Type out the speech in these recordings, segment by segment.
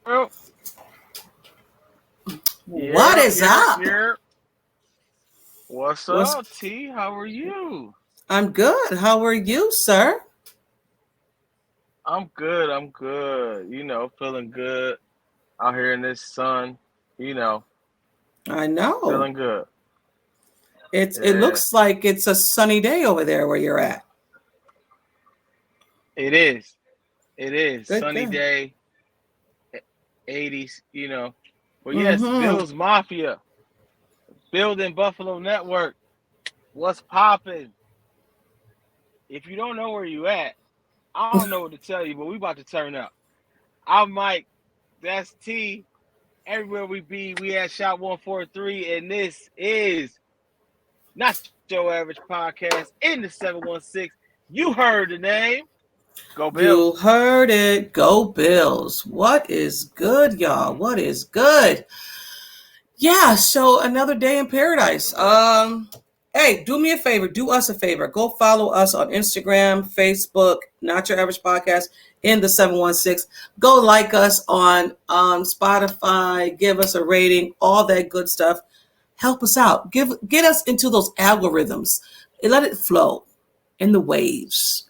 Oh, What is up? here. What's Was up, T? How are you? I'm good. How are you, sir? I'm good. I'm good. Feeling good out here in this sun. You know, I know. feeling good. It Yeah, looks like it's a sunny day over there where you're at. it is. It is. Good, Sunny good. day, 80s, But yes, Mm-hmm. Bills Mafia, Building Buffalo Network. What's popping? If you don't know where you at, I don't know what to tell you, but we about to turn up. I'm Mike. That's T. Everywhere we be, we at Shop 143, and this is not your average podcast in the 716. You heard the name. Go You Bills. heard it. Go Bills. What is good, y'all? What is good? Yeah, so another day in paradise. Hey, do me a favor, do us a favor. Go follow us on Instagram, Facebook, Not Your Average Podcast in the 716. Go like us on Spotify, give us a rating, all that good stuff. Help us out. Get us into those algorithms. And let it flow in the waves.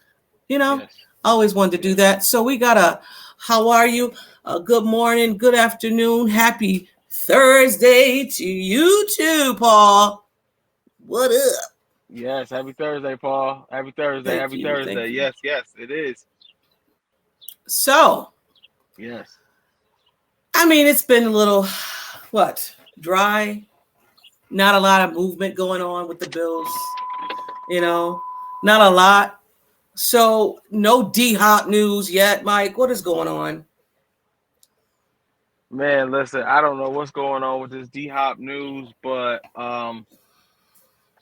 You know, Yes. I always wanted to do Yes. that. So we got a how are you? Good morning, good afternoon, happy Thursday to you too, Paul. What up? Yes. Happy Thursday, Paul. Happy Thursday. Thank Happy you. Thursday. Thank you. Yes. Yes. It is. So, Yes. I mean, it's been a little, what, dry, not a lot of movement going on with the Bills, you know, not a lot. So, no D Hop news yet, Mike. What is going on? Man, listen, I don't know what's going on with this D Hop news, but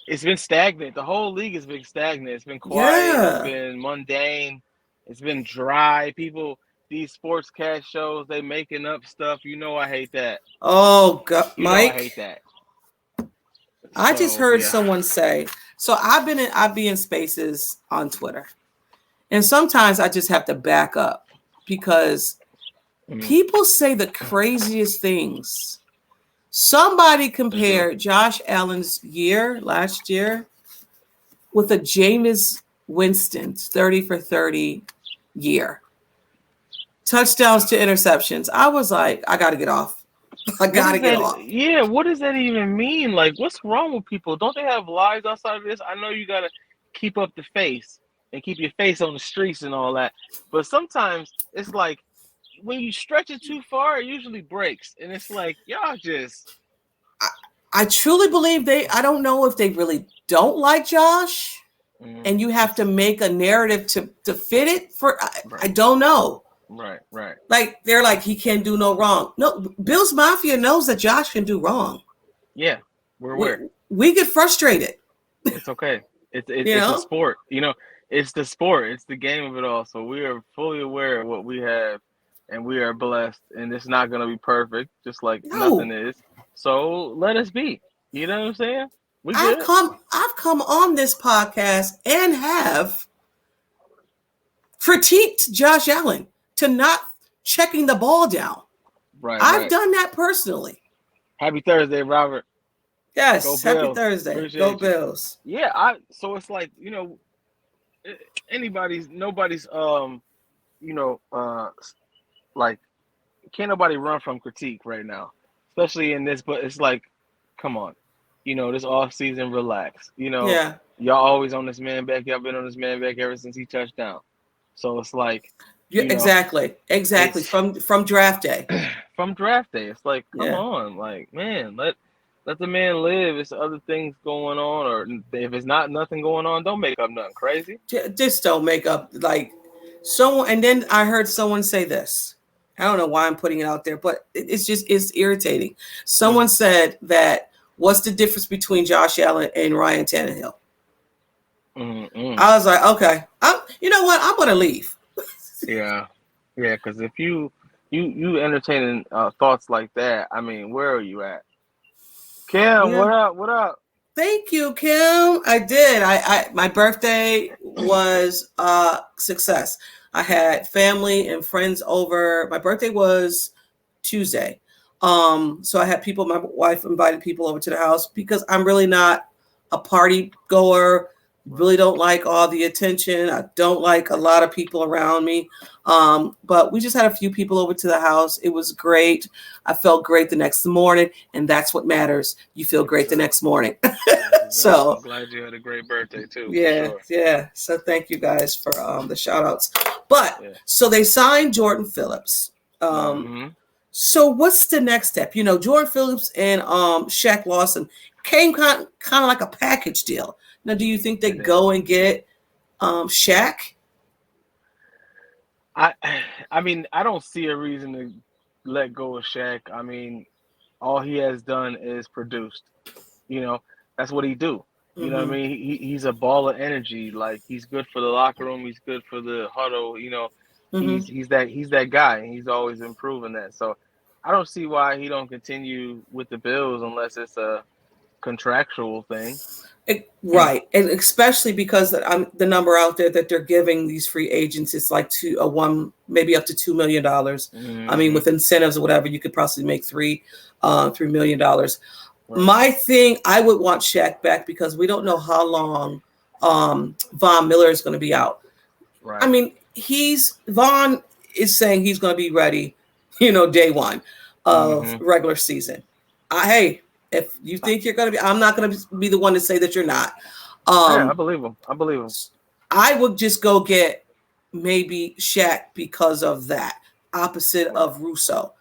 it's been stagnant. The whole league has been stagnant. It's been quiet. It's Yeah. been mundane. It's been dry. People, these sportscast shows, they making up stuff. I hate that. Oh, God, I hate Mike. that. I just So heard yeah. someone say, so I be in spaces on Twitter. And sometimes I just have to back up because Mhm. people say the craziest things. Somebody They do. compared Josh Allen's year last year with a Jameis Winston's 30 for 30 year. Touchdowns to interceptions. I was like, I got to get off. I What got to does get that? off. Yeah, what does that even mean? Like, what's wrong with people? Don't they have lives outside of this? I know you gotta keep up the face and keep your face on the streets and all that, but sometimes it's like when you stretch it too far, it usually breaks, and it's like y'all just. I, I truly believe I don't know if they really don't like Josh and you have to It's make a narrative to fit it for I right, don't know. right, right. Like they're like he can't do no wrong. No, Bill's Mafia knows that Josh can do wrong. Yeah, we're We aware. we get frustrated, It's okay. you It's a know. sport. It's the sport. It's the game of it all. So we are fully aware of what we have, and we are blessed. And it's not gonna be perfect, just like nothing No, is. So let us be. You know what I'm saying? We I've good. come I've come on this podcast and have critiqued Josh Allen to not checking the ball down. Right, I've right. done that personally. Happy Thursday, Robert. Go Yes, happy Bills. Thursday. Go Appreciate you. Bills. Yeah, I. So it's like nobody's you know uh like can't nobody run from critique right now, especially in this. But it's like, come on, this off season, relax. Yeah. Y'all always on this man back. Y'all been on this man back ever since he touched down. So it's like, Yeah, exactly. Exactly. it's From draft day. from draft day. It's like, come Yeah. on, like man, let the man live. It's other things going on, or if it's not nothing going on, don't make up nothing crazy. Just don't make up like someone. And then I heard someone say this. I don't know why I'm putting it out there, but it's irritating. Mm, Someone said that what's the difference between Josh Allen and Ryan Tannehill? mm, mm. I was like, okay, you know what? I'm gonna leave. Yeah, yeah. Because if you entertaining thoughts like that, I mean, where are you at? Kim, Yeah. what up? What up? Thank you, Kim. I did. I my birthday was a success. I had family and friends over. My birthday was Tuesday. So I had people, my wife invited people over to the house because I'm really not a party goer. Really don't like all the attention. I don't like a lot of people around me. But we just had a few people over to the house. It was great. I felt great the next morning, and that's what matters. You feel great the next morning. So I'm glad you had a great birthday too, for yeah, sure. yeah. So thank you guys for the shout outs. But Yeah. so they signed Jordan Phillips. Mm-hmm. So what's the next step? You know, Jordan Phillips and Shaq Lawson came kind of like a package deal. Now, do you think they It is. go and get Shaq? I I mean, I don't see a reason to let go of Shaq. I mean, all he has done is produced. You know, that's what he do. You know what I Mm-hmm. mean? He's a ball of energy. Like he's good for the locker room. He's good for the huddle. You know, Mm-hmm. he's that guy. And he's always improving that. So I don't see why he don't continue with the Bills unless it's a contractual thing. Right, and especially because the number out there that they're giving these free agents is like one maybe up to $2 million. I mean, Hmm. with incentives or whatever, you could possibly make $3 million. Right, My thing, I would want Shaq back because we don't know how long Von Miller is going to be out. I right. mean, Vaughn is saying he's going to be ready, day one of Hmm. regular season. Hey, if you think you're going to be, I'm not going to be the one to say that you're not. Yeah, I Um, believe him. I believe him. I would just go get maybe Shaq because of that, opposite Right. of Russo.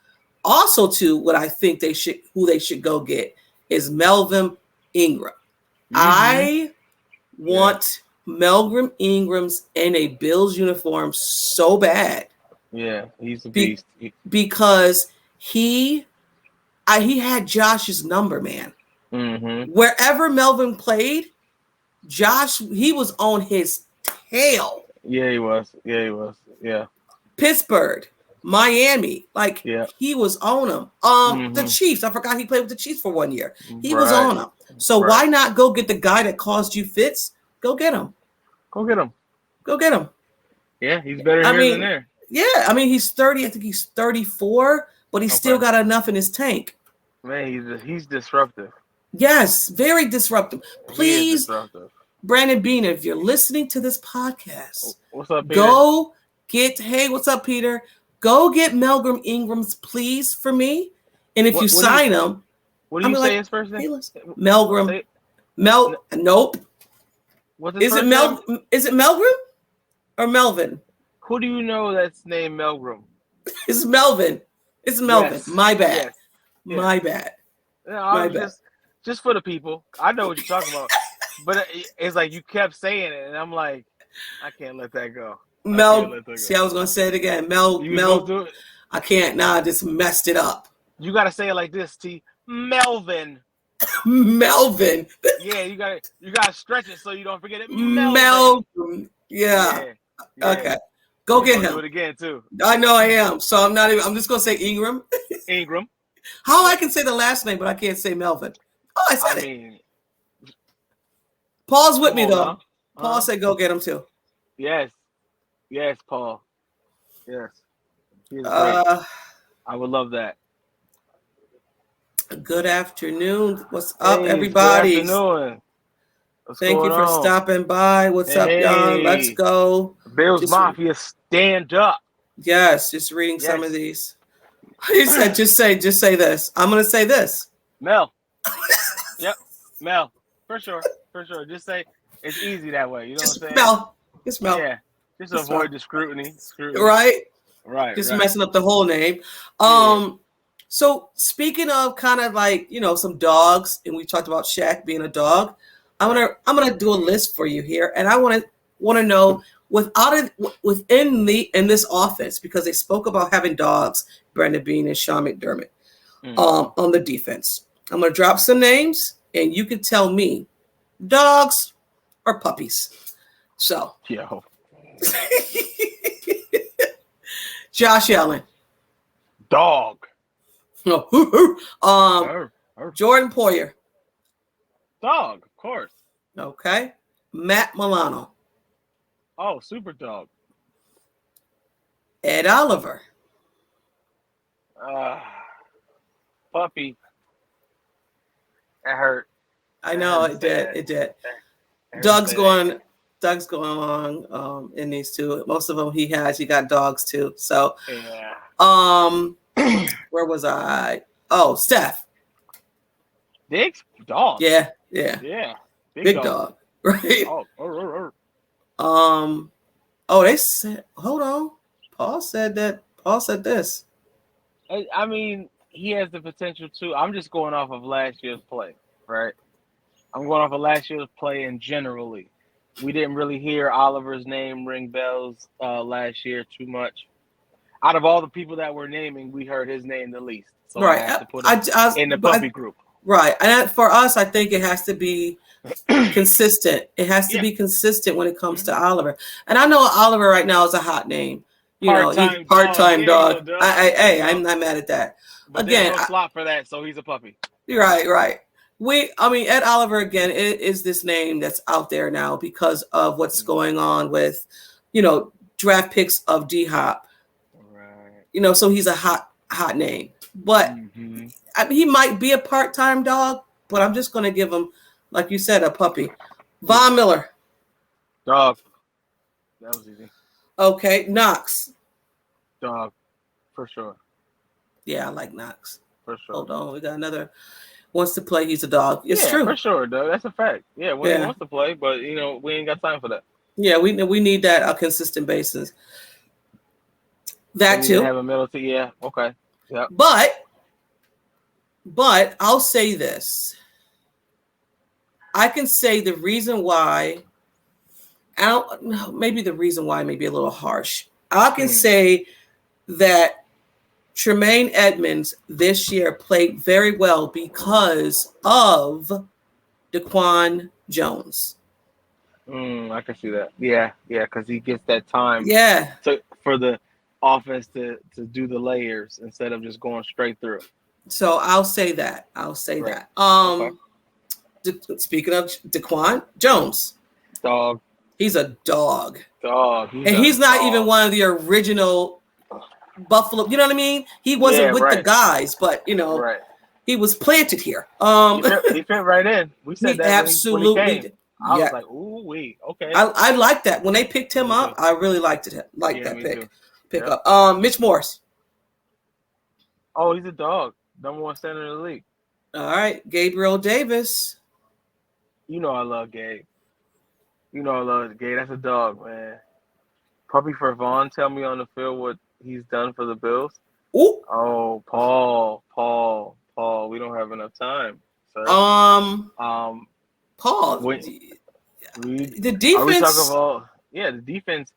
Also, too, what I think who they should go get is Melvin Ingram. Hmm. I Yeah, want Melvin Ingram's in a Bills uniform so bad yeah. He's a be, beast. because he had Josh's number, man. Hmm. Wherever Melvin played, Josh, he was on his tail. Yeah, he was. Yeah, he was. Yeah, Pittsburgh, Miami, like yeah. he was on them. The Hmm. Chiefs, I forgot he played with the Chiefs for 1 year. He was Right, on them. So right. why not go get the guy that caused you fits? Go get him. Go get him. Go get him. Yeah, he's better I here than mean, there. yeah, I mean he's 30. I think he's 34, but he's still Okay, got enough in his tank. man, he's disruptive. Yes, very disruptive. He is Please, disruptive. Brandon Bean, if you're listening to this podcast, What's up, Peter? go hey, what's up, Peter? Go get Melvin Ingram's, please, for me. And if you What do you sign him, what do I'm you say like, his first name? hey, listen, Melgram, Say n- Nope. what's his first name? Is it Melgram or Melvin? Who do you know that's named Melgrim? It's Melvin. It's Melvin. Yes, My bad. yes, yes. My bad. No, I My was bad. just for the people. I know what you're talking about, but it's like you kept saying it, and I'm like, I can't let that go. I can't let that See, go. I was gonna say it again. You was gonna do it. I can't. Nah, I just messed it up. You gotta say it like this, T. Melvin. Melvin. Yeah, you gotta stretch it so you don't forget it. Melvin. Melvin. Yeah. Yeah, yeah. Okay. Go You're get gonna do him. it again too. I know I am. So I'm not even. I'm just gonna say Ingram. Ingram. How I Yep. can say the last name, but I can't say Melvin. Oh, I I said it. mean, Paul's with come me on though. now. Paul Huh? said go get him too. Yes. Yes, Paul. Yes. He is great. Uh, I would love that. Good afternoon. What's up, Hey, it's good everybody? afternoon. What's Thank you going for on? stopping by. What's up, y'all? Let's Hey, go. Bills Just Mafia, stand up. yes, just reading some of Yes. these. He said, just say this. I'm gonna say this. Mel. Yep. Mel. For sure. For sure. Just say it's easy that way. You know what Just I'm saying? smell. Just smell. Yeah. Just Just smell. avoid the scrutiny. Scrutiny. Right? Right, Just right. messing up the whole name. Yeah. So speaking of kind of like, some dogs, and we talked about Shaq being a dog, Right. I'm gonna do a list for you here, and I want to know in this office, because they spoke about having dogs, Brandon Bean and Sean McDermott, Mm. on the defense. I'm gonna drop some names, and you can tell me dogs or puppies. So Yo. Josh Allen, Dog. Arr, arr. Jordan Poyer, Dog, of course. okay, Matt Milano, Oh, super dog. Ed Oliver, puppy. That hurt. I That know hurt it did. sad. It did. That hurt Doug's sad. going. Doug's going along in these two. Most of them he has. He got dogs too. So, Yeah. where was I? Oh, Steph. Diggs? Dog. Yeah, yeah. Yeah. Big dog. Right. Oh. Oh, they said. Hold on. Paul said that. Paul said this. I mean, he has the potential to. I'm just going off of last year's play, right? I'm going off of last year's play and generally. We didn't really hear Oliver's name ring bells last year too much. Out of all the people that we're naming, we heard his name the least. So I Right. have to put him in the puppy group. Right. And for us, I think it has to be consistent. It has to be consistent when it comes to Oliver. And I know Oliver right now is a hot name. You know, he's a part-time dog. I'm not mad at that. But again, there's no slot for that, so he's a puppy. Right. Ed Oliver, again, is this name that's out there now because of what's going on with, draft picks of D-Hop. Right. So he's a hot name. But he might be a part-time dog, but I'm just going to give him, like you said, a puppy. Von Miller. Dog. That was easy. Okay. Knox. Dog. For sure. Yeah, I like Knox. For sure. Hold on. We got another. Wants to play, he's a dog. It's true. For sure, dog. That's a fact. Yeah, he wants to play, but, we ain't got time for that. Yeah, we need that on a consistent basis. That too. Have a middle yeah. Okay. Yeah. But I'll say this. I can say the reason why. Maybe the reason why may be a little harsh. I can say that Tremaine Edmonds this year played very well because of Daquan Jones. I can see that. Yeah, because he gets that time. Yeah. For the offense to do the layers instead of just going straight through. So I'll say that. That. Speaking of Daquan Jones, dog. He's a dog. He's not even one of the original Buffalo. You know what I mean? He wasn't with the guys, but he was planted here. He fit right in. We said that absolutely. When he came. I was like, ooh, wait, okay. I like that. When they picked him up, I really liked it. That pick up. Mitch Morse. Oh, he's a dog. Number one center in the league. All right, Gabriel Davis. I love Gabe. I love Gabe. That's a dog, man. Puppy for Vaughn. Tell me on the field what he's done for the Bills. Ooh. Oh, Paul. We don't have enough time, sir. Paul. The defense. Are we talking about? Yeah, the defense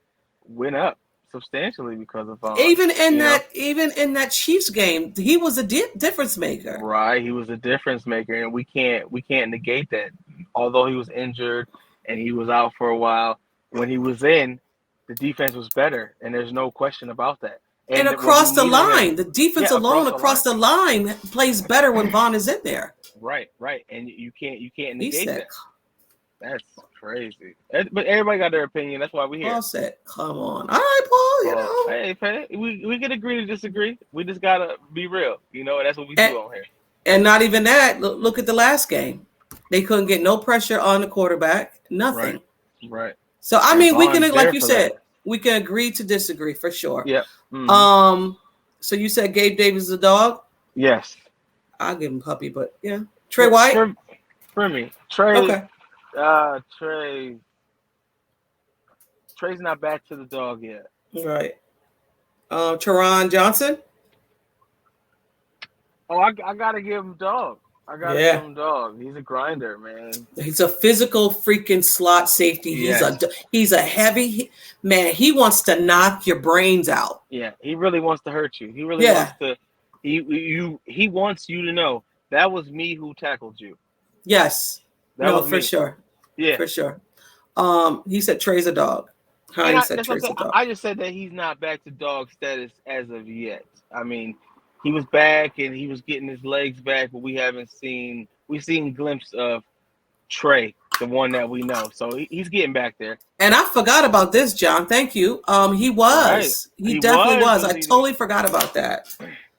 went up substantially because of even in that Chiefs game, he was a difference maker. Right, he was a difference maker, and we can't negate that. Although he was injured and he was out for a while, when he was in, the defense was better, and there's no question about that. And across the line, the defense alone across the line plays better when Vaughn is in there. Right, and you can't negate that. That's crazy. But everybody got their opinion. That's why we're here. Paul said, "Come on, all right, Paul. Hey, we can agree to disagree. We just gotta be real, and that's what we do on here. And not even that. Look at the last game. They couldn't get no pressure on the quarterback. Nothing. Right. So we can, like you said, we can agree to disagree for sure. Yeah. So you said Gabe Davis is a dog? Yes. I'll give him puppy, but yeah. Trey White? For me. Trey. Okay. Trey's not back to the dog yet. Right. Teron Johnson? Oh, I gotta give him dog. Give him dog. He's a grinder, man. He's a physical freaking slot safety. He's a heavy man. He wants to knock your brains out. Yeah, he really wants to hurt you. He really wants to. He wants you to know that was me who tackled you. Yes. That was for me. Sure. Yeah, for sure. He said Trey's a dog. I just said that he's not back to dog status as of yet. I mean, he was back and he was getting his legs back, but we've seen glimpses of Trey, the one that we know. So he's getting back there. And I forgot about this, John. Thank you. He was. Right. He definitely was. I totally forgot about that.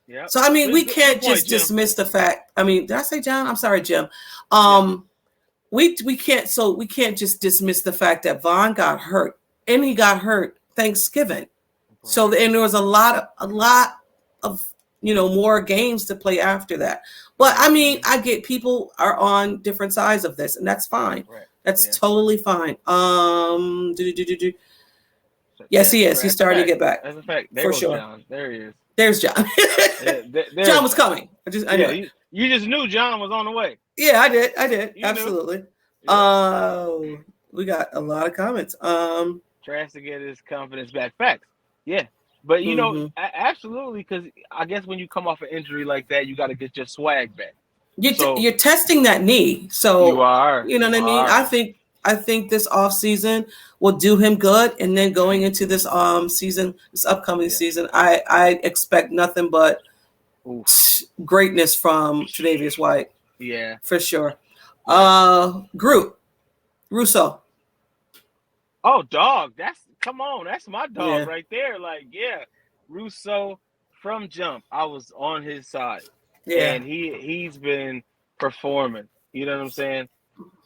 Yep. So I mean, we Good can't point, just Jim. dismiss the fact. I mean, did I say John? I'm sorry, Jim. Yeah. Um, we can't just dismiss the fact that Vaughn got hurt, and he got hurt Thanksgiving. So Right. and there was a lot of more games to play after that. But I mean, Mm-hmm. I get people are on different sides of this, and that's fine. Right. That's Yeah. totally fine. So, Yes, yeah. he is. He's That's a starting to fact. get back That's a fact. There for goes sure. John. There he is. There's John. Yeah, John there's was John. coming. I knew Yeah. it. You just knew John was on the way. Yeah, I did. You knew. Absolutely. Yeah. We got a lot of comments. Tries to get his confidence back. Facts. Yeah. But Mhm. absolutely, because I guess when you come off an injury like that, you got to get your swag back. You're, So you're testing that knee, you so are, you know you what I mean. I are. think I think this off season will do him good, and then going into this season, this upcoming Yeah. season, I expect nothing but Oof. greatness from Tre'Davious White Yeah. for sure. Yeah. Groot Russo, Oh, dog. That's come on. That's my dog yeah, right there. Like, yeah, Russo from jump. I was on his side, yeah, and he's been performing. You know what I'm saying?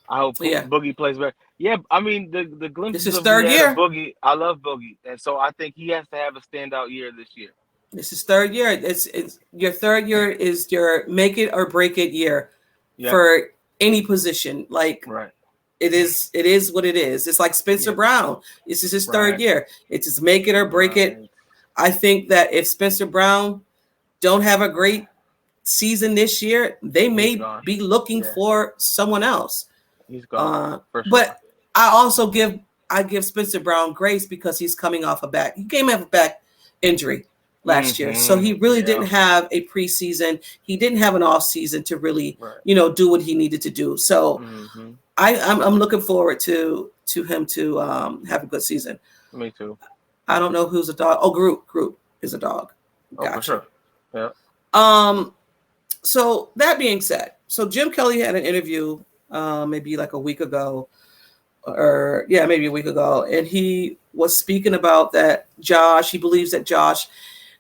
I hope yeah. Boogie plays better. Yeah, I mean the This glimpses is of we third had of year. Boogie. I love Boogie, and so I think he has to have a standout year this year. This is third year. It's your third year is your make it or break it year Yep. for any position. Like Right. it is what it is. It's like Spencer Yep. Brown. This is his third Right. year. It's just make it or break it. Right. I think that if Spencer Brown don't have a great season this year, they He's may gone. be looking Yeah. for someone else. He's gone for sure. But I give Spencer Brown grace because he's coming off a back. He came off a back injury last year, so he really Yeah. didn't have a preseason. He didn't have an off season to really, Right. do what he needed to do. So Mm-hmm. I'm looking forward to him to have a good season. Me too. I don't know who's a dog. Oh, Groot is a dog. Oh, for Gotcha. sure. Yeah. Um. So that being said, so Jim Kelly had an interview, maybe like a week ago, or yeah, maybe a week ago, and he was speaking about that Josh. He believes that Josh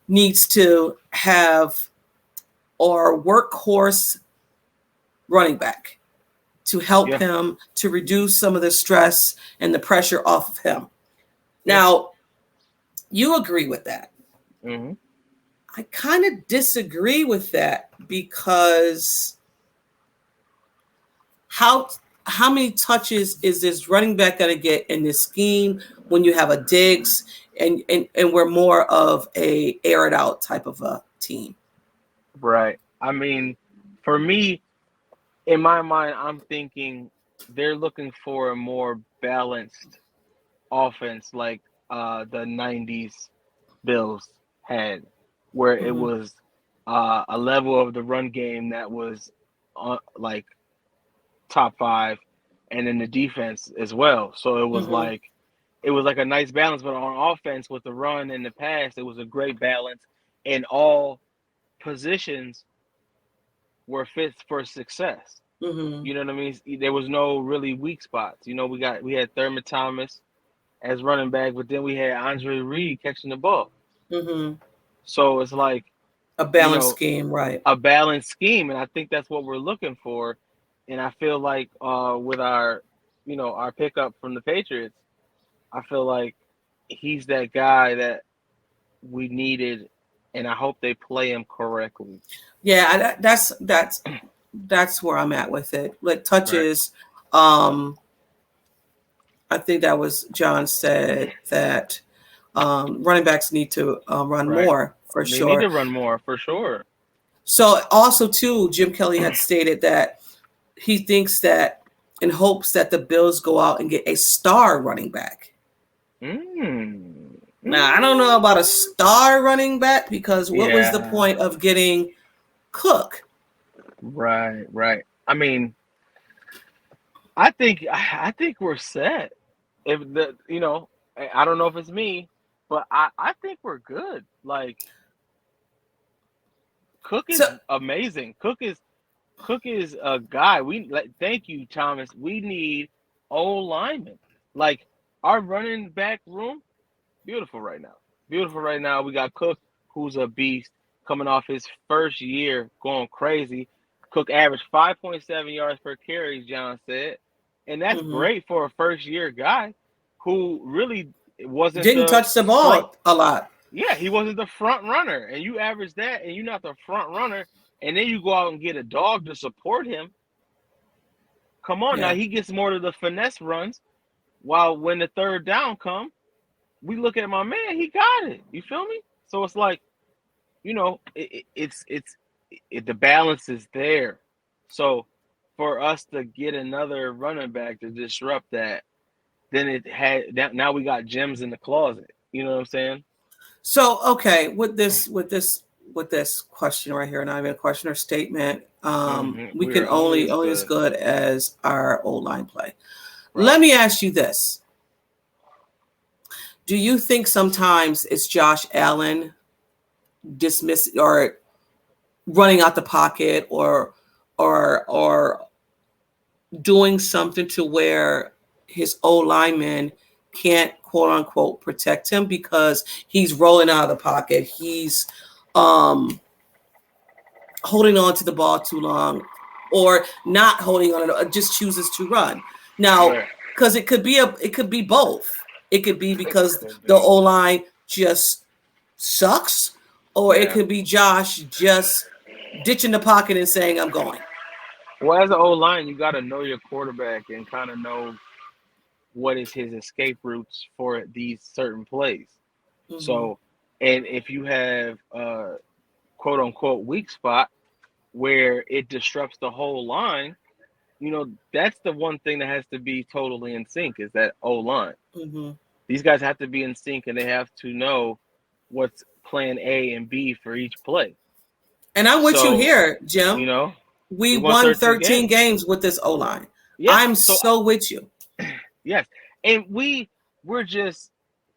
needs to have or workhorse running back to help Yeah. him to reduce some of the stress and the pressure off of him. Yeah. Now, you agree with that. Mm-hmm. I kind of disagree with that because how many touches is this running back going to get in this scheme when you have a Diggs and we're more of a air it out type of a team? Right. I mean, for me, in my mind, I'm thinking they're looking for a more balanced offense like the 90s Bills had, where it Mm-hmm. was a level of the run game that was like top five, and then the defense as well. So Mm-hmm. it was like a nice balance. But on offense with the run and the pass, it was a great balance, and all positions were fit for success. Mm-hmm. You know what I mean? There was no really weak spots. We had Thurman Thomas as running back, but then we had Andre Reed catching the ball. Mm-hmm. So it's like, A you balanced know, scheme, right? a balanced scheme, and I think that's what we're looking for. And I feel like with our pickup from the Patriots, I feel like he's that guy that we needed, and I hope they play him correctly. Yeah, that's where I'm at with it. Like Right. touches, um, I think that was John said that running backs need to run Right. more for They need sure. to run more for sure. So also too, Jim Kelly had stated that he thinks that in hopes that the Bills go out and get a star running back. Mm. Now I don't know about a star running back because what was the Yeah. point of getting Cook? Right. Right. I mean, I think we're set. If I don't know if it's me, but I think we're good. Like Cook So is amazing. Cook is a guy. Thank you, Thomas. We need old linemen. Like our running back room, beautiful right now. Beautiful right now. We got Cook, who's a beast. coming off his first year going crazy. Cook averaged 5.7 yards per carry, John said. And that's Mm-hmm. great for a first year guy who really wasn't Didn't the touch the front. ball a lot. Yeah, he wasn't the front runner. And you average that and you're not the front runner. And then you go out and get a dog to support him. Come on now, Yeah. he gets more of the finesse runs. While when the third down come, we look at my man, he got it. You feel me? So it's like, the balance is there. So for us to get another running back to disrupt that, then now we got gems in the closet. You know what I'm saying? So okay, with this question right here, not even a question or statement. We We can are only only as as good. good as our O line play. Right. Let me ask you this: do you think sometimes it's Josh Allen dismiss or running out the pocket or doing something to where his O lineman can't quote unquote protect him because he's rolling out of the pocket, he's um holding on to the ball too long, or not holding on it, just chooses to run now, Right. because it could be both. It could be because Could the be. O line just sucks, or it Yeah. could be Josh just ditching the pocket and saying, I'm going. Well, as an O line, you got to know your quarterback and kind of know what is his escape routes for these certain plays. Mm-hmm. So, and if you have a quote unquote weak spot where it disrupts the whole line, that's the one thing that has to be totally in sync is that O line. Mm-hmm. These guys have to be in sync and they have to know what's plan A and B for each play. And I'm with you So, here, you Jim. know, We we won won 13 13 games. games with this O line. Yeah. I'm So, so with you. yes. And we're just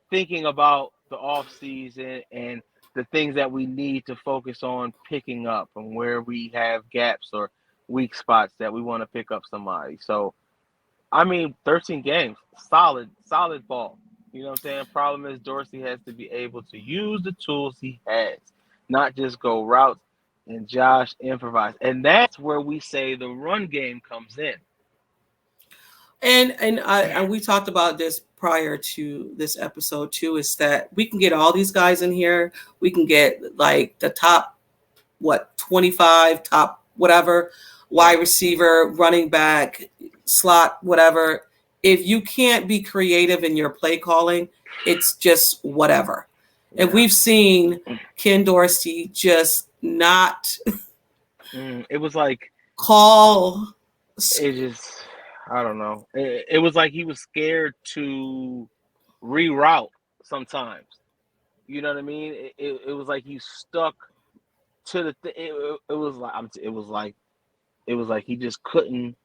thinking about the off season and the things that we need to focus on picking up and where we have gaps or weak spots that we want to pick up somebody. So I mean, 13 games, solid ball. You know what I'm saying? Problem is Dorsey has to be able to use the tools he has, not just go routes and Josh improvise. And that's where we say the run game comes in. And we talked about this prior to this episode too, is that we can get all these guys in here. We can get like the top 25, top whatever, wide Right. receiver, running back, slot, whatever. If you can't be creative in your play calling, it's just whatever. And Yeah. we've seen Ken Dorsey just not It was like call. it just I don't know. It was like he was scared to reroute sometimes. You know what I mean? It was like he stuck to it was like it was like he just couldn't.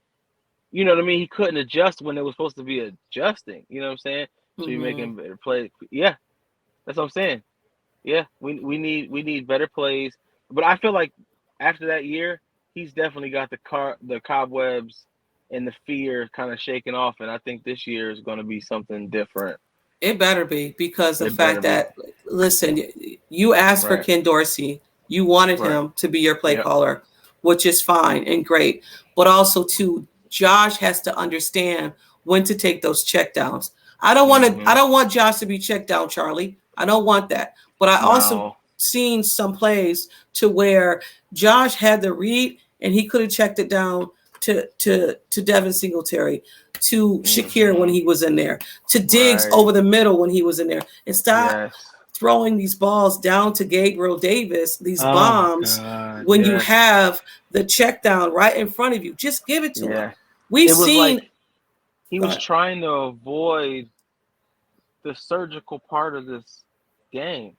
You know what I mean? He couldn't adjust when it was supposed to be adjusting. You know what I'm saying? So you're Mhm. making better plays. Yeah, that's what I'm saying. Yeah, we need better plays. But I feel like after that year, he's definitely got the cobwebs and the fear kind of shaken off, and I think this year is going to be something different. It better be, because the It better fact be. that, listen, you asked for Right. Ken Dorsey, you wanted Right. him to be your play Yep. caller, which is fine and great. But also, too, Josh has to understand when to take those check downs. I Hmm. don't want Josh to be checked down, Charlie. I don't want that. But I also No. seen some plays to where Josh had the read and he could have checked it down to Devin Singletary, to Shakir when Hmm. he was in there, to Diggs Right. over the middle when he was in there, and stop Yes. throwing these balls down to Gabriel Davis, these Oh my bombs, God. when you Yes. have the check down right in front of you. Just give it to him. Yeah. We've It was seen. like he Go was ahead. trying to avoid the surgical part of this game.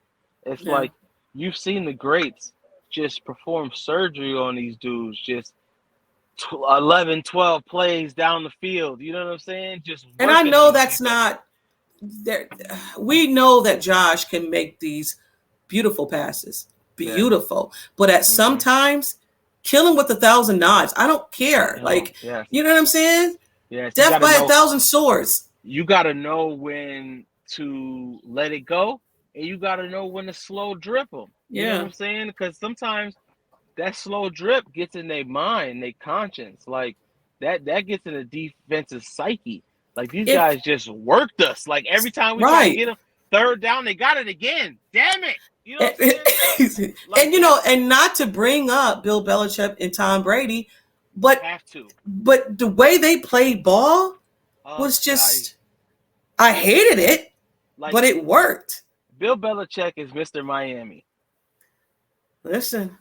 It's Yeah. like you've seen the greats just perform surgery on these dudes, just 11, 12 plays down the field. You know what I'm saying? Just And I working know them that's because, not there. We know that Josh can make these beautiful passes, yeah. beautiful. But at Hmm. sometimes, kill him with 1,000 knives. I don't care. Kill them. Like, Yes. you know what I'm saying? Yes. You Death got to by a know. thousand swords. You got to know when to let it go, and you got to know when to slow drip them. You know what Yeah. I'm saying? Because sometimes that slow drip gets in their mind, their conscience. Like that gets in the defensive psyche. Like these If guys just worked us. Like every time we try to right. get them third down, they got it again. Damn it! You know what I'm And, saying? Like and not to bring up Bill Belichick and Tom Brady, but have to. the way they played ball Oh was God, just I hated listen. it, Like but it worked. Bill Belichick is Mr. Miami. Listen,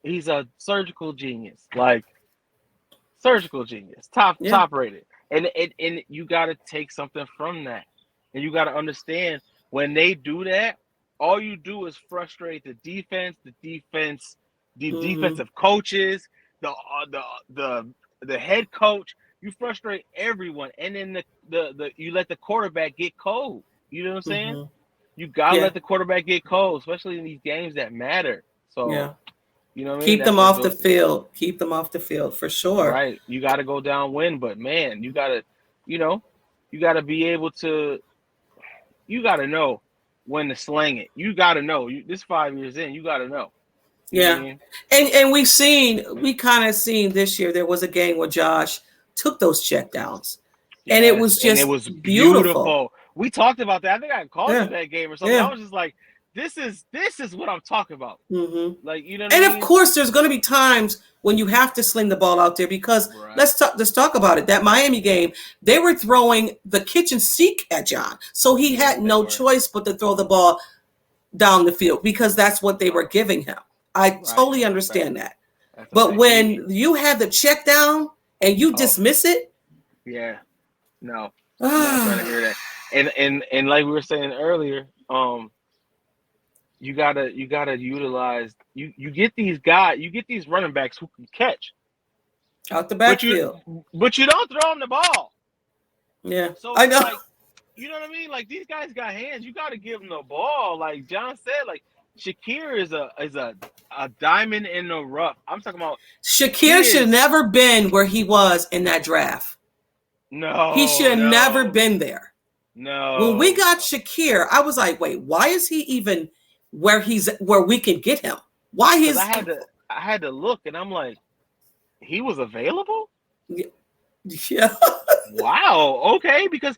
He's a surgical genius. Like surgical genius, top yeah. top rated. And you got to take something from that, and you got to understand when they do that, all you do is frustrate the Mm-hmm. defensive coaches, the the head coach. You frustrate everyone, and then the you let the quarterback get cold. You know what I'm saying? Mm-hmm. You gotta Yeah. let the quarterback get cold, especially in these games that matter. So Yeah. you know what I mean? Keep That's them what off the Bill. field. Keep them off the field for sure. Right. You got to go down win, but man, you know, you got to be able to, you got to know when to slang it. You got to know. This 5 years in, you got to know. You know what I Yeah. mean? And we kind of seen this year there was a game where Josh took those check downs. And it Yes, was and it just was beautiful. beautiful. We talked about that. I think I called you Yeah. that game or something. I Yeah. was just like, this is what I'm talking about. Mm-hmm. Like, you know what I And of mean? course, there's going to be times when you have to sling the ball out there because Right. let's talk about it. That Miami game, they were throwing the kitchen sink at John, so he Yes, had they no were. choice but to throw the ball down the field because that's what they were Right. giving him. I Right. totally That's a fact. understand that. That's a But fact. when you have the check down and you Oh, dismiss it, yeah. No. I'm not trying to ah, hear that. And like we were saying earlier, you gotta utilize you get these guys, you get these running backs who can catch, out the but you backfield. but you don't throw them the ball. Yeah, So I it's know. like, you know what I mean? Like these guys got hands. You got to give them the ball. Like John said, like Shakir is a diamond in the rough. I'm talking about Shakir he should have is never been where he was in that draft. He should no have never no been there. When we no got Shakir, I was like, wait, why is he even where we can get him? Why because I is had to I had to look and I'm like he was available. yeah. Wow. Okay. Because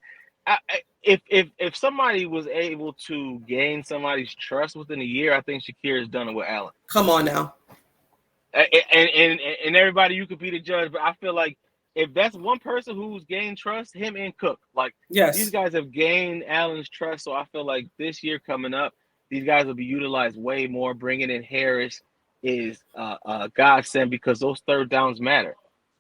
if somebody was able to gain somebody's trust within a year, I think Shakir has done it with Allen. Come on now. And everybody, you could be the judge, but I feel like if that's one person who's gained trust, him and Cook, like these Yes. guys have gained Allen's trust. So I feel like this year coming up, these guys will be utilized way more. Bringing in Harris is a godsend because those third downs matter,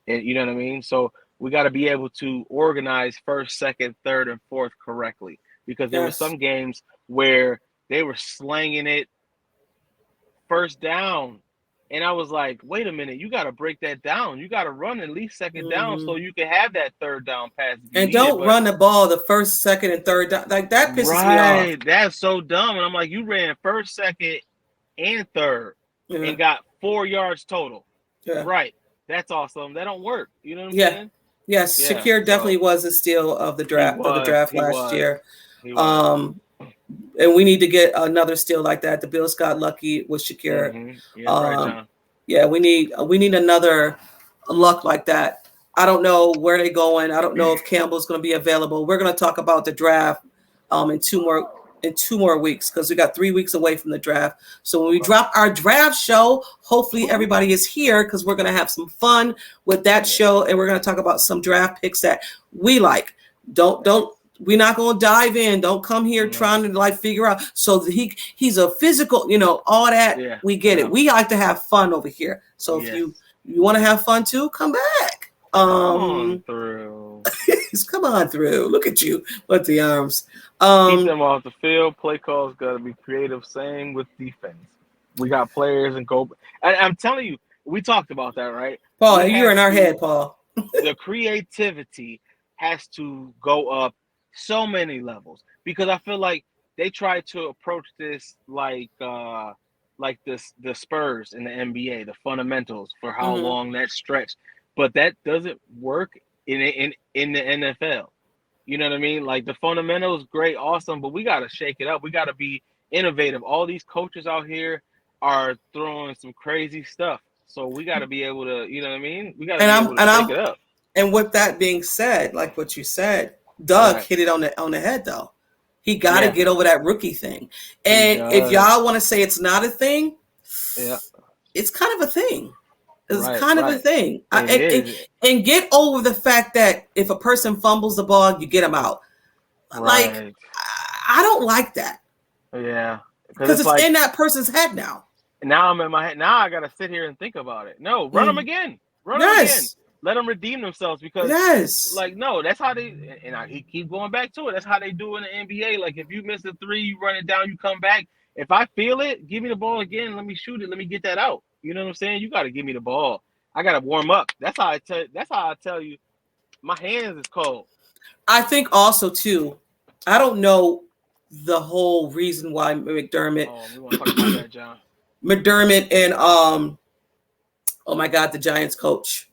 and you know what I mean. So we got to be able to organize first, second, third, and fourth correctly because there were Yes. some games where they were slanging it first down. And I was like, wait a minute, you got to break that down. You got to run at least second down Hmm. so you can have that third down pass if you And need it. don't But run the ball the first, second, and third down. Like that pisses me off. right, that's so dumb. And I'm like, you ran first, second, and third Yeah. and got 4 yards total. Yeah. Right. That's awesome. That don't work. You know what I'm Yeah. saying? Yes. Yeah. Shakir So definitely was a steal of the he was. draft He last was. year. He was. Um, and we need to get another steal like that. The Bills got lucky with Shakir. Yeah, right, Um, John. yeah, we need another luck like that. I don't know where they're going. I don't know if Campbell's going to be available. We're going to talk about the draft in two more weeks because we got 3 weeks away from the draft. So when we Okay. drop our draft show, hopefully everybody is here because we're going to have some fun with that Yeah. show and we're going to talk about some draft picks that we like. Don't we're not going to dive in. Don't come here No. trying to like figure out. So he's a physical, all that. Yeah. We get it. No. We like to have fun over here. So if Yes. you want to have fun too, come back. Come on through. Come on through. Look at you with the arms. Keep them off the field. Play calls got to be creative. Same with defense. We got players and go. I'm telling you, we talked about that, right? Paul, We you're have in our to. head, Paul. The creativity has to go up so many levels because I feel like they try to approach this like this the Spurs in the NBA, the fundamentals for how Hmm. long that stretch, but that doesn't work in the NFL. You know what I mean? Like the fundamentals, great, awesome, but we got to shake it up. We got to be innovative. All these coaches out here, are throwing some crazy stuff. So we got to be able to, you know what I mean? We got to And be I'm able to and take I'm it up. and with that being said, like what you said, Doug Right. hit it on the head though. He got to Yes, get over that rookie thing. he And if does. y'all want to say it's not a thing, Yeah. it's kind of a thing. It's Right. kind of a Right. thing. It is. And get over the fact that if a person fumbles the ball, you get them out. Like, Right. I don't like that Yeah. Because because it's it's like in that person's head now. now I'm in my head. Now I got to sit here and think about it. No, run them Mm. again. Run them again. Yes, Let them redeem themselves because, yes, like, no, that's how they. And he keep going back to it. That's how they do in the NBA. Like, if you miss a three, you run it down, you come back. If I feel it, give me the ball again. Let me shoot it. Let me get that out. You know what I'm saying? You got to give me the ball. I got to warm up. That's how I tell. That's how I tell you. My hands is cold. I think also too. I don't know the whole reason why McDermott, Oh, we want to talk about that, John. McDermott, and oh my God, the Giants coach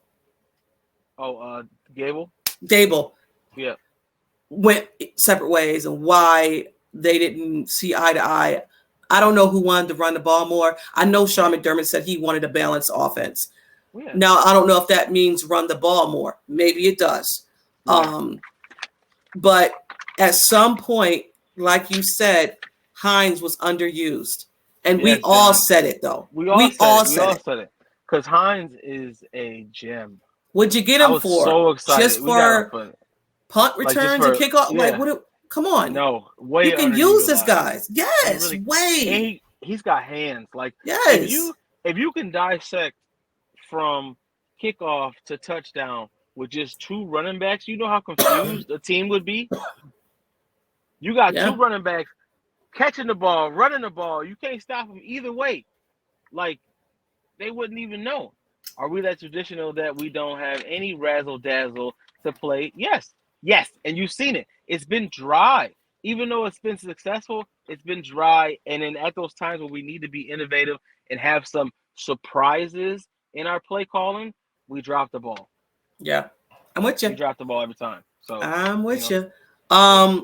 Oh, Gable. Dable Yeah. went separate ways and why they didn't see eye to eye. I don't know who wanted to run the ball more. I know Sean McDermott said he wanted a balanced offense. Yeah. Now, I don't know if that means run the ball more. Maybe it does. Right. But at some point, like you said, Hines was underused. And we Yes, all John. said it, though. We all We said all it. We said all it. said it. Because Hines is a gem. What'd you get I him was for? so excited. Just We got him for for punt like just returns and for kickoff? Like, yeah. what? Come on. No, way You can use this, underutilized. guys. He Yes, really and way. he's got hands. Like if Yes. you if you can dissect from kickoff to touchdown with just two running backs, you know how confused a team would be. You got two Yeah. running backs catching the ball, running the ball. You can't stop them either way. Like they wouldn't even know. Are we that traditional that we don't have any razzle dazzle to play? Yes, yes, and you've seen it. It's been dry, even though it's been successful. It's been dry, and then at those times when we need to be innovative and have some surprises in our play calling, we drop the ball. Yeah. I'm with We you. drop the ball every time. So I'm you with know, you. yeah.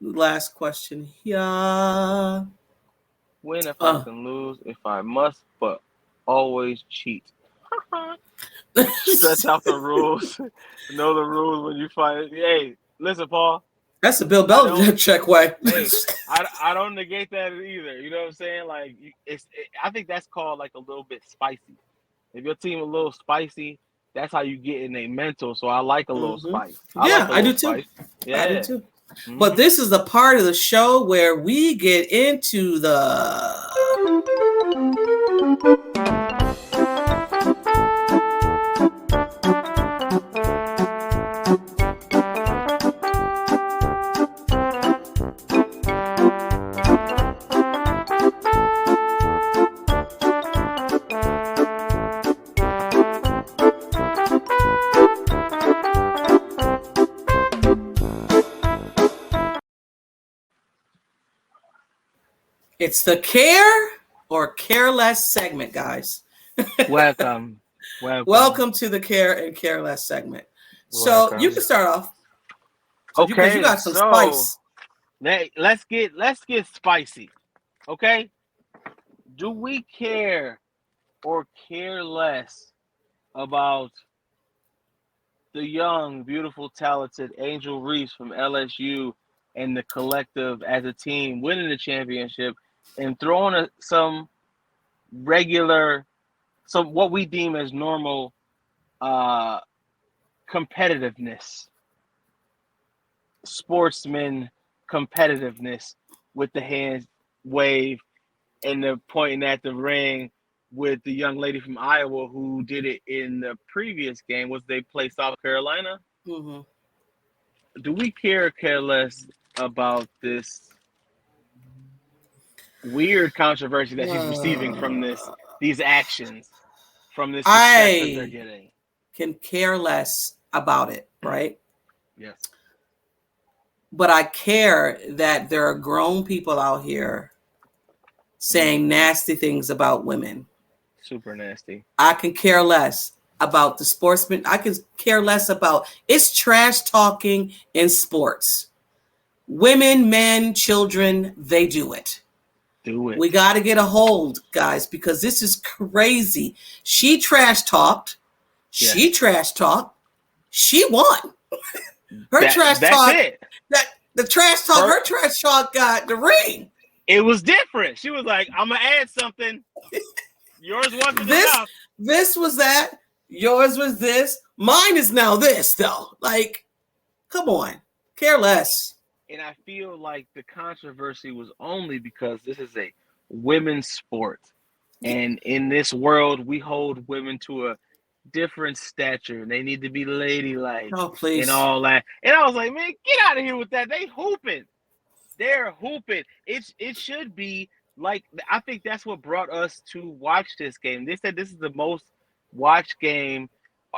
Last question. Yeah. Win if I Uh, can lose if I must, but always cheat. Stretch out the rules. Know the rules when you fight. Hey, listen, Paul. that's a Bill I don't. Belichick way. Hey, I don't negate that either. You know what I'm saying? Like I think that's called like a little bit spicy. If your team a little spicy, that's how you get in a mental. So I like a little Hmm. spice. I like Yeah, a I little do too. spice. I do Yeah. too. But Mm-hmm. this is the part of the show where we get into the. It's the care or care less segment, guys. Welcome. Welcome. Welcome to the care and care less segment. So you Welcome. can start off. So you because you Okay, got some so spice. let's get spicy. Okay? Do we care or care less about the young, beautiful, talented Angel Reese from LSU and the collective as a team winning the championship and throwing some regular, some what we deem as normal uh, competitiveness, sportsman competitiveness with the hands wave and the pointing at the ring with the young lady from Iowa who did it in the previous game. Was they play South Carolina? Mm-hmm. Do we care less about this weird controversy that she's receiving from these actions, from this success that they're I getting? can care less about it, right? Yes. But I care that there are grown people out here saying Mm-hmm. nasty things about women. Super nasty. I can care less about the sportsman. I can care less about it's trash talking in sports. Women, men, children, they do it. Do it. We got to get a hold, guys, because this is crazy. She trash talked. She Yes. trash talked. She won. Her trash That's talk. it. That the trash talk. Her Her trash talk got the ring. it was different. She was like, I'm gonna add something. Yours wasn't This enough. this was that. Yours was this. Mine is now this, though. Like, come on. Care less. And I feel like the controversy was only because this is a women's sport. And in this world, we hold women to a different stature. They need to be ladylike Oh, and please. all that. And I was like, man, get out of here with that. They hooping. They're hooping. It should be like, I think that's what brought us to watch this game. They said this is the most watched game,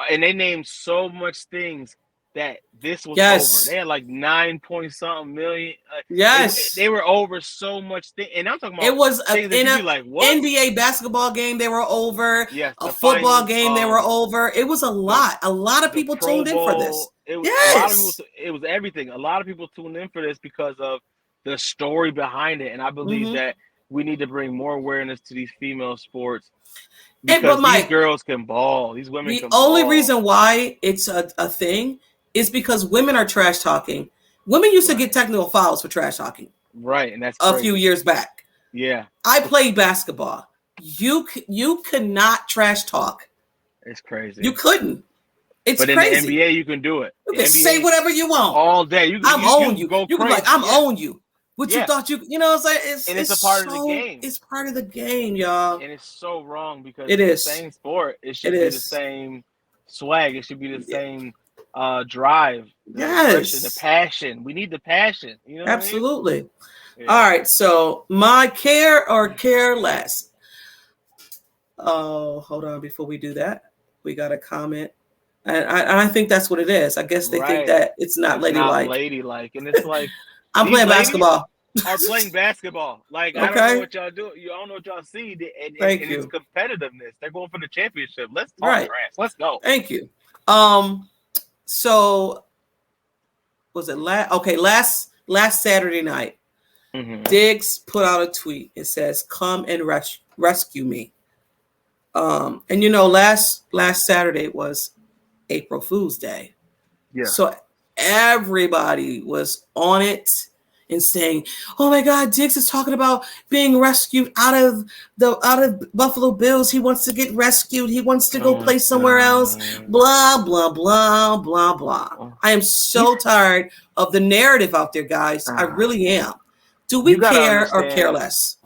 and they named so much things that this was over. Yes. They had like 9 point something million. Yes. They were over so much thing, and I'm talking It about was things that in you a be like, what? NBA basketball game. They were over. Yes, A the football finals, game. They were over. It was a lot. A lot of the people Pro tuned in for this. Bowl. It was a lot of Yes. people. It was everything. A lot of people tuned in for this because of the story behind it, and I believe Mm-hmm. that we need to bring more awareness to these female sports But because these Mike, girls can ball. These women the can only ball. reason why it's a thing is because women are trash talking. Women used to get Right, technical fouls for trash talking right, and that's a few crazy. years back. Yeah, I played basketball. You could not trash talk. it's You crazy. couldn't. It's But in the crazy. NBA, you can do it. You The can say NBA whatever you want. all day. I'm You on can you. go You can be like, crazy. I'm Yeah, on you. What you yeah, thought you know what I'm saying? and it's It's a part of the so game. it's part of the game, y'all. And it's so wrong because It it's the is. same sport. It It should be the is. same swag. It should be the Yeah. same drive, the aggression, the Yes. passion. We need the passion. You know what I mean? Absolutely. All Yeah. right. So my care or care less. Oh, hold on. Before we do that, we got a comment. And I think that's what it is. I guess they think Right. that it's not It's not ladylike. ladylike. And it's like I'm these playing ladies basketball. are playing basketball. Like, I don't know Okay. what y'all do. I don't know what y'all see. Thank And it's you. competitiveness. They're going for the championship. Let's talk Right. trash. Let's go. Thank you. So was it last Saturday night, Mm-hmm. Diggs put out a tweet. It says, "Come and rescue me." And last Saturday was April Fool's Day. Yeah. So everybody was on it and saying, "Oh my God, Diggs is talking about being rescued out of Buffalo Bills. He wants to get rescued. He wants to go Oh my play somewhere else. God. Blah blah blah blah blah." Oh. I am so tired of the narrative out there, guys. I really am. Do we You gotta care or care understand. less?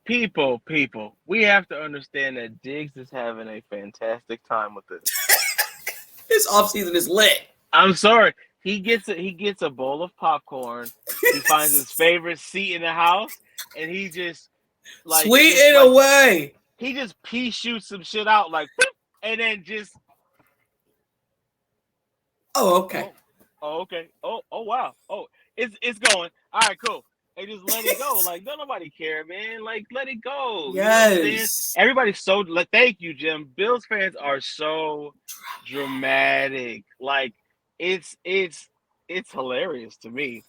People, we have to understand that Diggs is having a fantastic time with this. This offseason is lit. I'm sorry. He gets a bowl of popcorn. He finds his favorite seat in the house, and he just Sweet in a way. He just pea shoots some shit out like, and then just. Oh, okay. Oh, okay. Oh, wow. Oh, it's going. All right, cool. They just let it go. Like, don't nobody care, man. Like, let it go. Yes. Everybody's so like. Thank you, Jim. Bills fans are so dramatic. It's hilarious to me.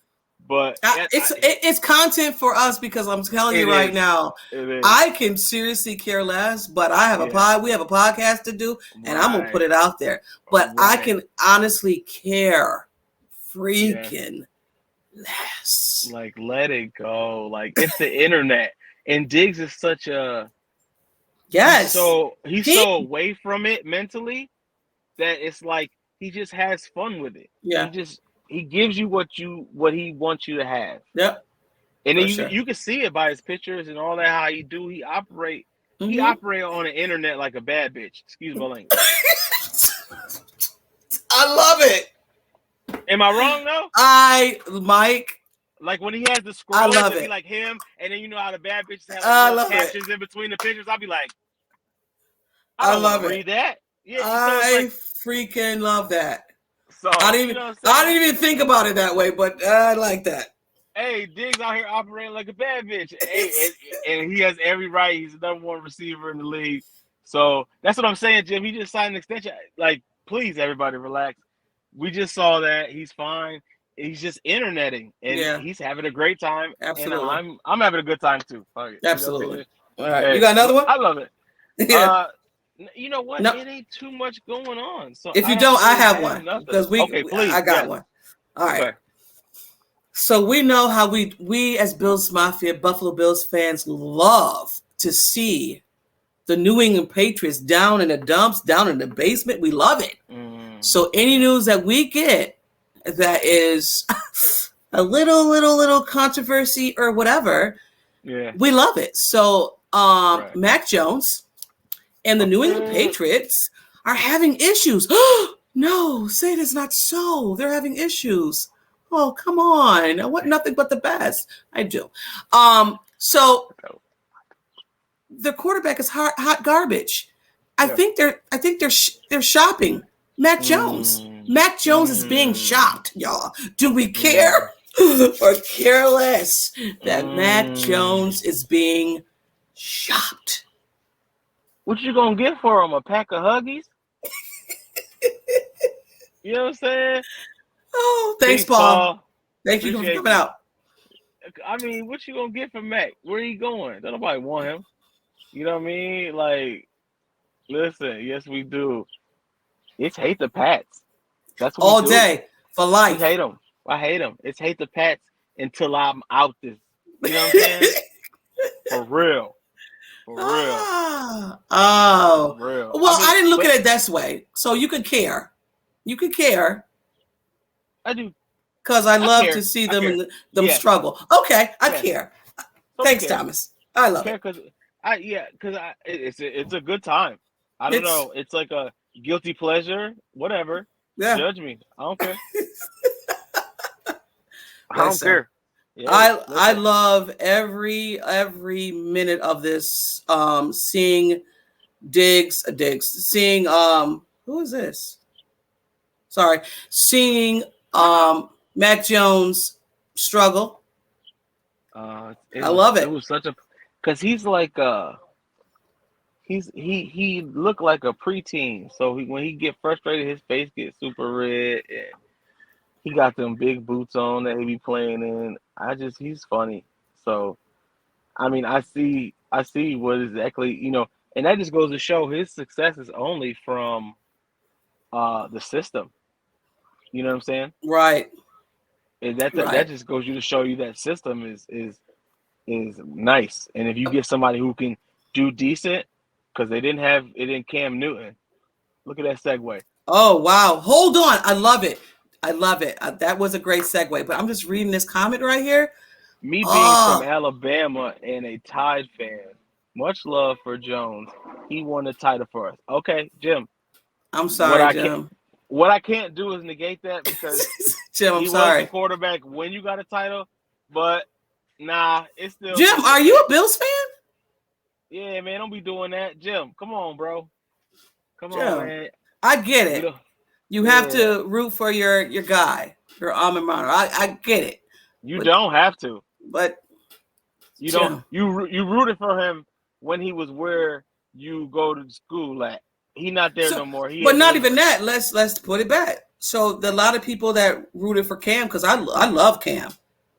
But it's content for us because I'm telling you right now, I can seriously care less. But I have we have a podcast to do, and I'm gonna put it out there. But I can honestly care freaking less. Like, let it go. Like, it's the internet, and Diggs is such a he's so away from it mentally that it's like he just has fun with it. Yeah. He gives you what he wants you to have. Yep. And then you can see it by his pictures and all that, how he operate. Mm-hmm. He operate on the internet like a bad bitch. Excuse my language. I love it. Am I wrong though? Mike. Like when he has the scroll, it'd be like him, and then you know how the bad bitches have captions in between the pictures. I'll be like, I love it. Read that. Yeah, I freaking love that. So I didn't even think about it that way, but I like that. Hey, Diggs out here operating like a bad bitch. Hey, and he has every right. He's the number one receiver in the league. So that's what I'm saying, Jim. He just signed an extension. Like, please, everybody, relax. We just saw that. He's fine. he's just interneting, and Yeah, he's having a great time, and absolutely. I'm having a good time too. Fuck it. You know what I'm Absolutely. saying? All right. You Hey, got another one? I love it. Yeah. Uh, you know what? No. It ain't too much going on, so If I you don't don't, I really have have one nothing. because Okay, I please, got yes. one. All right. Okay. So we know how we as Bills Mafia, Buffalo Bills fans love to see the New England Patriots down in the dumps, down in the basement. We love it. Mm, So any news that we get that is a little controversy or whatever, yeah. we love it. So Right. Mac Jones and the New England Okay. Patriots are having issues. No, say it is not so. They're having issues. Oh, come on. I want nothing but the best. I do. So the quarterback is hot garbage. Yeah. They're shopping Mac Jones. Mm, Mac Jones is being mm, shopped, y'all. Do we mm, care or care less that Mac mm. Jones is being shopped? What you gonna get for him? A pack of Huggies? You know what I'm saying? Oh, thanks, Peace, Paul. Paul. Thank you for Appreciate coming you. out. I mean, what you gonna get from Mac? Where he going? Don't nobody want him. You know what I mean? Like, listen, yes we do. It's hate the Pats. That's what we All do. day for We hate life. them. I hate them. It's hate the Pats until I'm out this. You know what I'm saying? For real. For real. For Oh. real. I Well, I mean, didn't look but at it that way. So you could care. You could care I do. because I I love to care. see I them care. and them Yes. struggle. Okay, I Yes. care. So we Thanks, care. Thomas. I love Care it. because it's a good time. I don't It's know. It's like a guilty pleasure. Whatever. yeah. Judge me. I don't care. I don't Listen, care. Hey, I listen. love every minute of this. Seeing Diggs, seeing who is this? Sorry, seeing Mac Jones struggle. I love It it. was such a because he's like he looked like a preteen. So when he get frustrated, his face gets super red, and he got them big boots on that he be playing in. He's funny. So I mean, I see what exactly and that just goes to show his success is only from the system. You know what I'm saying? Right, And that right. just goes you to show you that system is nice. And if you get somebody who can do decent, because they didn't have it in Cam Newton. Look at that segue. Oh wow! Hold on, I love it. I love it. That was a great segue. But I'm just reading this comment right here. Me being from Oh, Alabama and a Tide fan, much love for Jones. He won the title for us. Okay, Jim. I'm What sorry, I can't Jim. what I can't do is negate that because Jim, I'm he was the sorry. quarterback when you got a title. But nah, it's still Jim, super are you hate. a Bills fan? Yeah, man, don't be doing that, Jim. Come on, bro. Come on, Jim, man. I get We it. don't. You have Yeah, to root for your guy, your alma mater. I get it. you But don't have to. but You don't. Jim, You rooted for him when he was where you go to school at. He not there so no more. He but at not even Liberty. that. Let's put it back. So a lot of people that rooted for Cam because I love Cam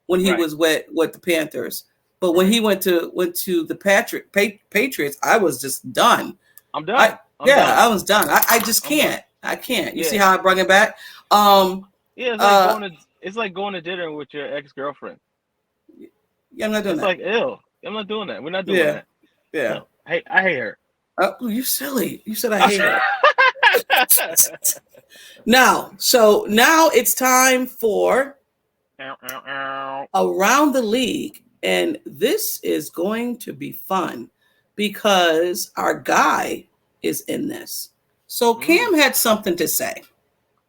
when he Right. was with the Panthers, but when Right. he went to the Patriots, I was just done. I'm done. I I'm Yeah, done. I was done. I just I'm done. can't. I can't. You see Yeah. how I brought it back? Um, Yeah. uh, It's like going to dinner with your ex girlfriend. yeah, I'm not doing It's that. like ill. I'm not doing that. We're not doing Yeah, that. yeah. No. Hey, I hate her. You silly. You said I hate her. Now it's time for Ow, ow, ow. Around the League. And this is going to be fun because our guy is in this. So Mm. Cam had something to say.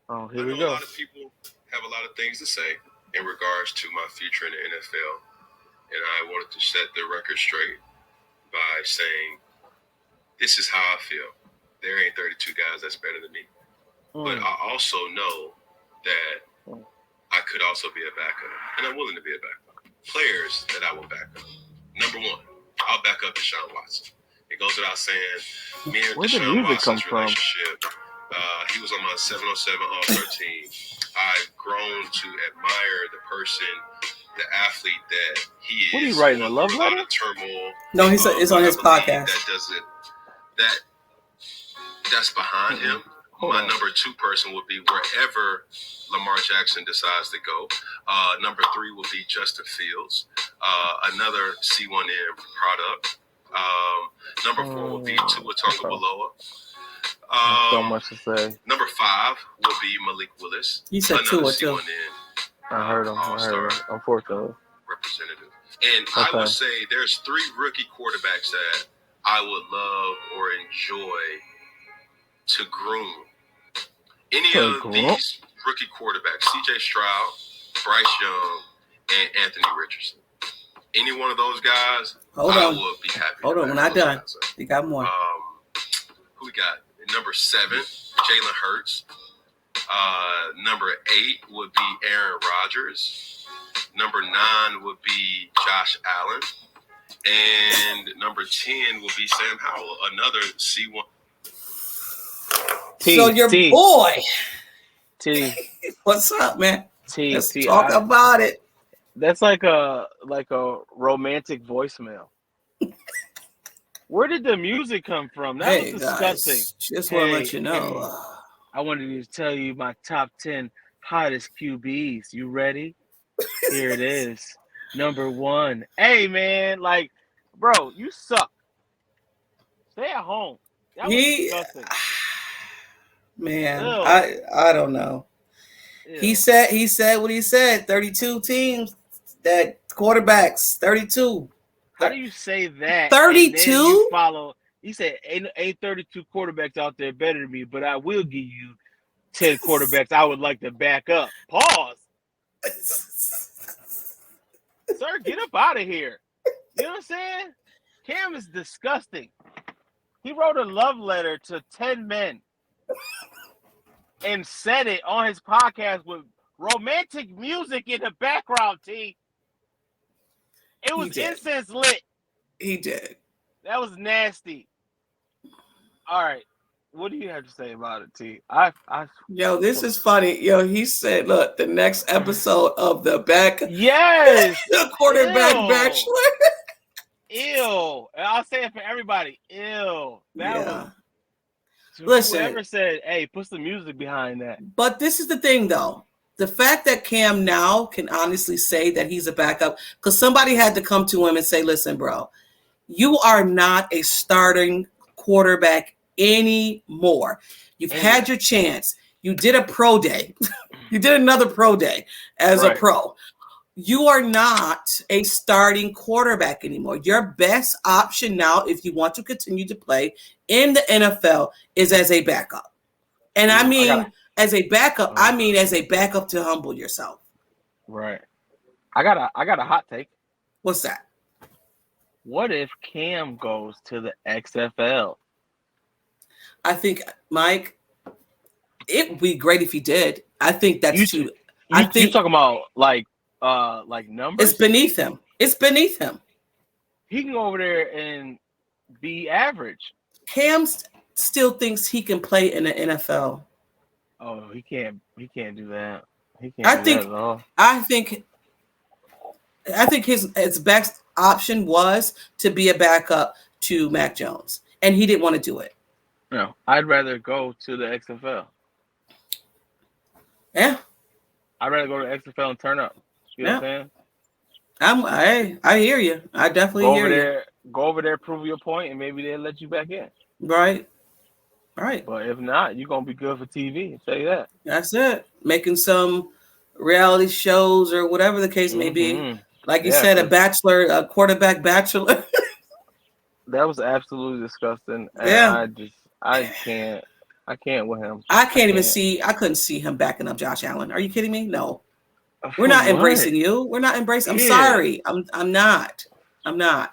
Oh, I here we know a go. lot of people have a lot of things to say in regards to my future in the NFL, and I wanted to set the record straight by saying this is how I feel. There ain't 32 guys that's better than me. But Mm. I also know that Mm. I could also be a backup, and I'm willing to be a backup. Players that I will back up. Number one, I'll back up Deshaun Watson. It goes without saying, me and Where'd the Deshaun music come Watson's from? relationship He was on my 707 All-Star team. I've grown to admire the person, the athlete that he is. What are you writing, a Going love through a lot letter? of turmoil. No, it's on his podcast. That's behind him. My number 2 person would be wherever Lamar Jackson decides to go. Number 3 will be Justin Fields, another C1N product. Number 4 will be Tua Tagovailoa. So much to say. Number 5 will be Malik Willis. He said another Tua too. I heard him. Unfortunately. Representative. And I would say there's 3 rookie quarterbacks that I would love or enjoy to groom. Any of these rookie quarterbacks, C.J. Stroud, Bryce Young, and Anthony Richardson. Any one of those guys, I would be happy. Hold on, we're not done. We got more. Who we got? Number 7, Jalen Hurts. Number 8 would be Aaron Rodgers. Number 9 would be Josh Allen. And number 10 would be Sam Howell, another C1. So your boy. T. What's up, man? Let's talk about it. That's like a romantic voicemail. Where did the music come from? That was disgusting. Guys, just want to let you know. I wanted to tell you my top 10 hottest QBs. You ready? Here it is. Number 1. Hey, man, like, bro, you suck. Stay at home. That was disgusting. Man, I don't know. Ew. He said what he said. 32 teams, that quarterbacks, 32. How do you say that? 32? He said, ain't 32 quarterbacks out there better than me, but I will give you 10 quarterbacks I would like to back up. Pause. Sir, get up out of here. You know what I'm saying? Cam is disgusting. He wrote a love letter to 10 men and said it on his podcast with romantic music in the background, T. It was incense lit. He did. That was nasty. All right. What do you have to say about it, T? Yo, this is funny. Yo, he said, look, the next episode of the quarterback bachelor. Ew. And I'll say it for everybody. Ew. That was. Listen. Whoever said, hey, put some music behind that. But this is the thing, though. The fact that Cam now can honestly say that he's a backup, because somebody had to come to him and say, listen, bro, you are not a starting quarterback anymore. You've had your chance. You did a pro day. You did another pro day as a pro. You are not a starting quarterback anymore. Your best option now, if you want to continue to play in the NFL, is as a backup. And I mean, as a backup, as a backup to humble yourself. Right. I got a hot take. What's that? What if Cam goes to the XFL? I think, Mike, it would be great if he did. I think that's too. I think you're talking about like numbers. It's beneath him. It's beneath him. He can go over there and be average. Cam still thinks he can play in the NFL. Oh, he can't. He can't do that. He can't do that at all. I think his best option was to be a backup to Mac Jones, and he didn't want to do it. No, I'd rather go to the XFL. Yeah, I'd rather go to the XFL and turn up. You know what I'm saying? I hear you. I definitely hear you. Go over there, prove your point, and maybe they'll let you back in. Right. But if not, you're gonna be good for TV. I'll tell you that. That's it. Making some reality shows or whatever the case may be. Like you said, a quarterback bachelor. That was absolutely disgusting. And I can't with him. I couldn't see him backing up Josh Allen. Are you kidding me? No. We're not embracing you. We're not embracing. I'm sorry. I'm not. No.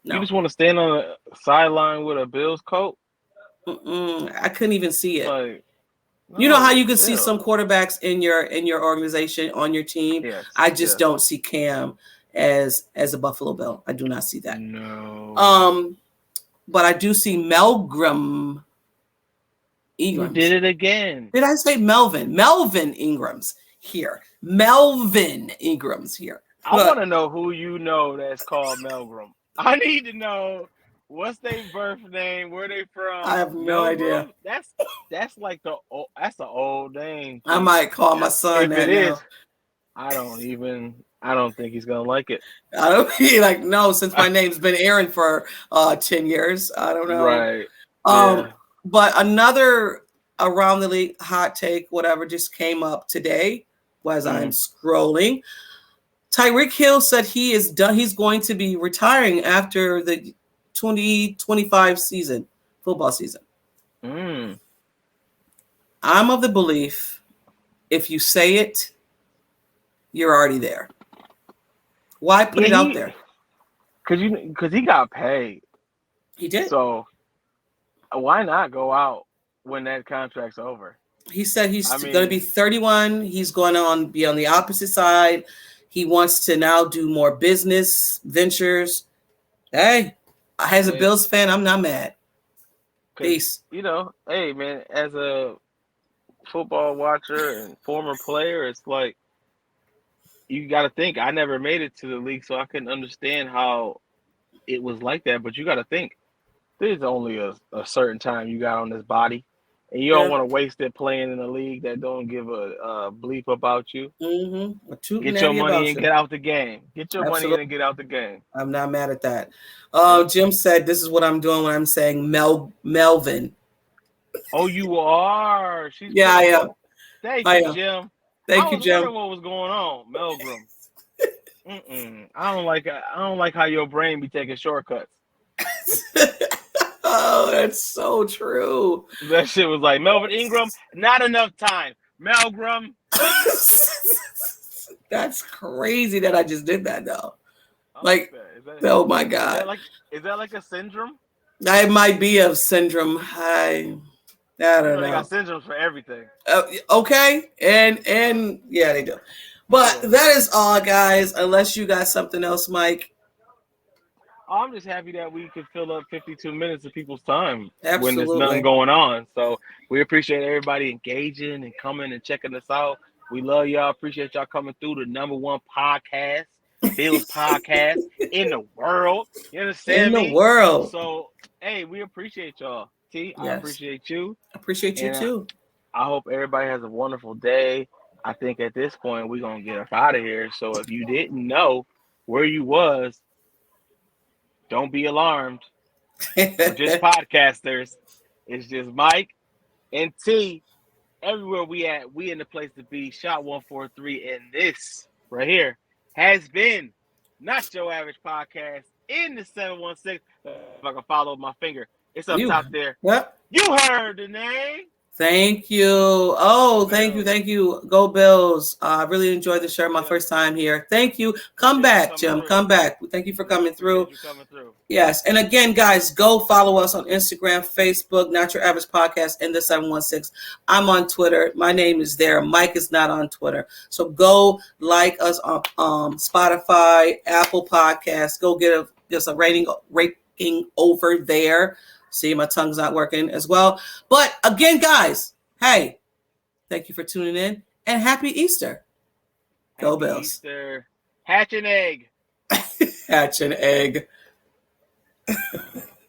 You just want to stand on the sideline with a Bills coat? I couldn't even see it. Like, no, you know how you can see some quarterbacks in your organization on your team? Yes, I just don't see Cam as a Buffalo Bill. I do not see that. No. But I do see Melgrim You Ingrams. did it again. Did I say Melvin? Melvin Ingrams here. Melvin Ingrams here. I want to know who you know that's called Melgram. I need to know what's their birth name, where they from. I have no idea. Melgram? That's like that's an old name. I might call my son If that it now. is, I don't think he's gonna like it. I don't be like, no, since my name's been Aaron for 10 years. I don't know. Right. Yeah. But another around the league hot take, whatever, just came up today as I'm scrolling. Tyreek Hill said he is done. He's going to be retiring after the 2025 season, football season. I'm of the belief if you say it, you're already there. Why put it out there? Because he got paid. He did. So why not go out when that contract's over? He said he's going to be 31. He's going to be on the opposite side. He wants to now do more business ventures. Hey, as a Bills fan, I'm not mad. Peace. Hey, man, as a football watcher and former player, it's like you got to think. I never made it to the league, so I couldn't understand how it was like that. But you got to think. There's only a certain time you got on this body, and you don't want to waste it playing in a league that don't give a bleep about you. Get your money and get out the game. Get your money in and get out the game. I'm not mad at that. Jim said, this is what I'm doing when I'm saying Melvin. Oh, you are? Yeah, I am. Thank you, Jim. Thank you, Jim. I was wondering what was going on, Melgram. I don't like how your brain be taking shortcuts. Oh, that's so true. That shit was like Melvin Ingram, not enough time. Melgram. That's crazy that I just did that though. Oh my God. Is that like a syndrome? It might be a syndrome. I don't know. They got syndromes for everything. Okay. And yeah, they do. But that is all, guys, unless you got something else, Mike. I'm just happy that we could fill up 52 minutes of people's time when there's Absolutely. nothing going on. So we appreciate everybody engaging and coming and checking us out. We love y'all. Appreciate y'all coming through the #1 podcast, Bills podcast in the world. You understand me? In the world. So, hey, we appreciate y'all. T, I appreciate you. I appreciate you too. I hope everybody has a wonderful day. I think at this point we're going to get up out of here. So if you didn't know where you was, don't be alarmed. We're just podcasters. It's just Mike and T. Everywhere we at, we in the place to be. Shot 143, and this right here has been Not Your Average Podcast in the 716. If I can follow my finger, it's up top there. Yep. You heard the name. Thank you. Oh, thank you. Go Bills. I really enjoyed the show. My first time here. Thank you. Come back, Jim. Come back. Thank you for coming through. Yes. And again, guys, go follow us on Instagram, Facebook, Not Your Average Podcast in the 716. I'm on Twitter. My name is there. Mike is not on Twitter. So go like us on Spotify, Apple Podcasts. Go get us a rating over there. See, my tongue's not working as well. But again, guys, hey, thank you for tuning in and happy Easter. Go Bills. Easter. Hatch an egg. Hatch an egg.